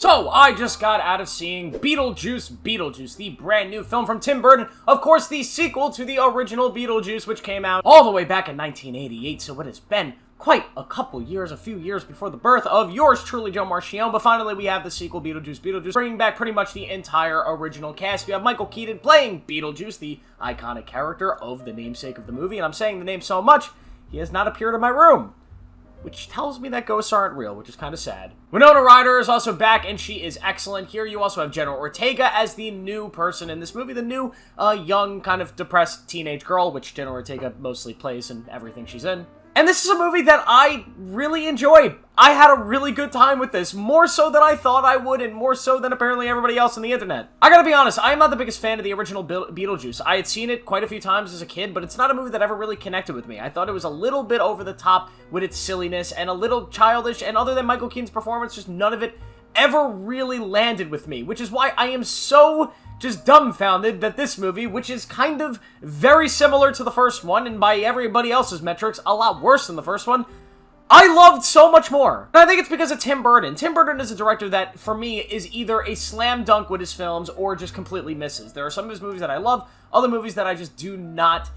So, I just got out of seeing Beetlejuice, the brand new film from Tim Burton. Of course, the sequel to the original Beetlejuice, which came out all the way back in 1988, so it has been quite a few years before the birth of yours truly, Joe Marchione, but finally we have the sequel, Beetlejuice, bringing back pretty much the entire original cast. You have Michael Keaton playing Beetlejuice, the iconic character of the namesake of the movie, and I'm saying the name so much, he has not appeared in my room, which tells me that ghosts aren't real, which is kind of sad. Winona Ryder is also back, and she is excellent here. You also have Jenna Ortega as the new person in this movie, the new, young, kind of depressed teenage girl, which Jenna Ortega mostly plays in everything she's in. And this is a movie that I really enjoyed. I had a really good time with this, more so than I thought I would, and more so than apparently everybody else on the internet. I gotta be honest, I am not the biggest fan of the original Beetlejuice. I had seen it quite a few times as a kid, but it's not a movie that ever really connected with me. I thought it was a little bit over the top with its silliness, and a little childish, and other than Michael Keaton's performance, just none of it ever really landed with me, which is why I am so just dumbfounded that this movie, which is kind of very similar to the first one, and by everybody else's metrics, a lot worse than the first one, I loved so much more. And I think it's because of Tim Burton. Tim Burton is a director that, for me, is either a slam dunk with his films or just completely misses. There are some of his movies that I love, other movies that I just do not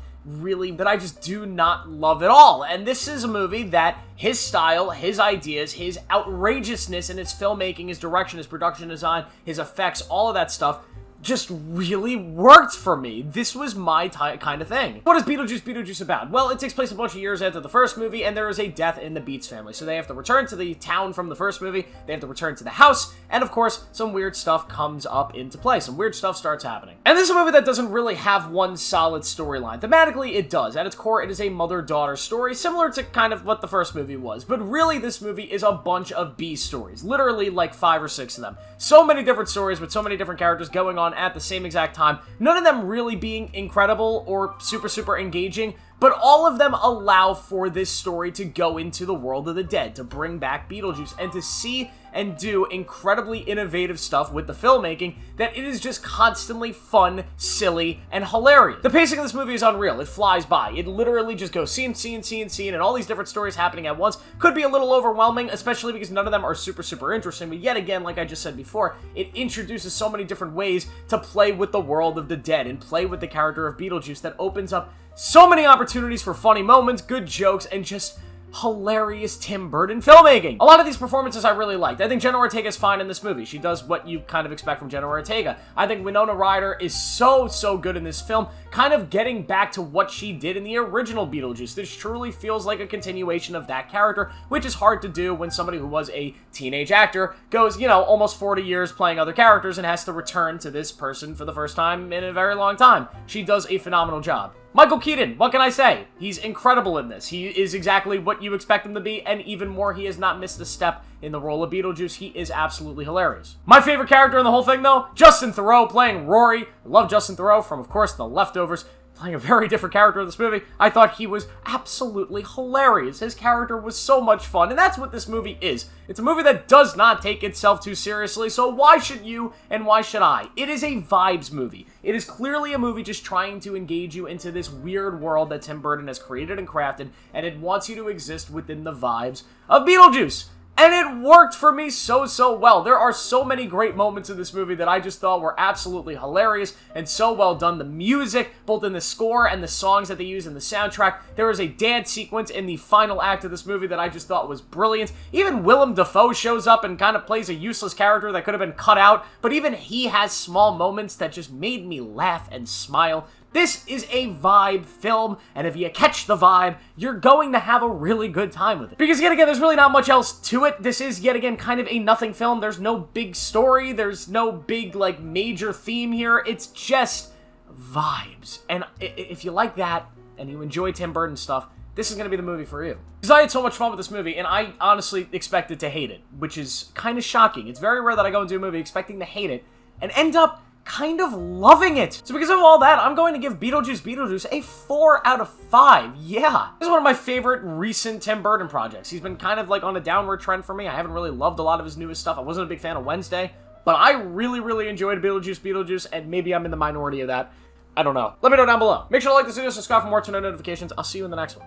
love at all. And this is a movie that his style, his ideas, his outrageousness in his filmmaking, his direction, his production design, his effects, all of that stuff just really worked for me. This was my kind of thing. What is Beetlejuice about? Well, it takes place a bunch of years after the first movie, and there is a death in the Beets family. So they have to return to the town from the first movie, they have to return to the house, and of course, some weird stuff comes up into play. Some weird stuff starts happening. And this is a movie that doesn't really have one solid storyline. Thematically, it does. At its core, it is a mother-daughter story, similar to kind of what the first movie was. But really, this movie is a bunch of B stories. Literally, like 5 or 6 of them. So many different stories with so many different characters going on at the same exact time, none of them really being incredible or super engaging, but all of them allow for this story to go into the world of the dead, to bring back Beetlejuice, and to see and do incredibly innovative stuff with the filmmaking that it is just constantly fun, silly, and hilarious. The pacing of this movie is unreal. It flies by. It literally just goes scene, and all these different stories happening at once. Could be a little overwhelming, especially because none of them are super interesting, but yet again, like I just said before, it introduces so many different ways to play with the world of the dead and play with the character of Beetlejuice that opens up so many opportunities for funny moments, good jokes, and just hilarious Tim Burton filmmaking. A lot of these performances I really liked. I think Jenna Ortega is fine in this movie. She does what you kind of expect from Jenna Ortega. I think Winona Ryder is so good in this film, kind of getting back to what she did in the original Beetlejuice. This truly feels like a continuation of that character, which is hard to do when somebody who was a teenage actor goes, you know, almost 40 years playing other characters and has to return to this person for the first time in a very long time. She does a phenomenal job. Michael Keaton, what can I say? He's incredible in this. He is exactly what you expect him to be, and even more, he has not missed a step in the role of Beetlejuice. He is absolutely hilarious. My favorite character in the whole thing, though, Justin Theroux playing Rory. I love Justin Theroux from, of course, The Leftovers, playing a very different character in this movie. I thought he was absolutely hilarious. His character was so much fun, and that's what this movie is. It's a movie that does not take itself too seriously, so why should you and why should I? It is a vibes movie. It is clearly a movie just trying to engage you into this weird world that Tim Burton has created and crafted, and it wants you to exist within the vibes of Beetlejuice. And it worked for me so well. There are so many great moments in this movie that I just thought were absolutely hilarious and so well done. The music, both in the score and the songs that they use in the soundtrack. There is a dance sequence in the final act of this movie that I just thought was brilliant. Even Willem Dafoe shows up and kind of plays a useless character that could have been cut out, but even he has small moments that just made me laugh and smile. This is a vibe film, and if you catch the vibe, you're going to have a really good time with it. Because yet again, there's really not much else to it. This is yet again kind of a nothing film. There's no big story. There's no big, like, major theme here. It's just vibes. And if you like that, and you enjoy Tim Burton stuff, this is going to be the movie for you. Because I had so much fun with this movie, and I honestly expected to hate it, which is kind of shocking. It's very rare that I go into a movie expecting to hate it, and end up kind of loving it. So because of all that, I'm going to give Beetlejuice a 4 out of 5. Yeah. This is one of my favorite recent Tim Burton projects. He's been kind of like on a downward trend for me. I haven't really loved a lot of his newest stuff. I wasn't a big fan of Wednesday, but I really enjoyed Beetlejuice, and maybe I'm in the minority of that. I don't know. Let me know down below. Make sure to like this video, subscribe for more, turn on notifications. I'll see you in the next one.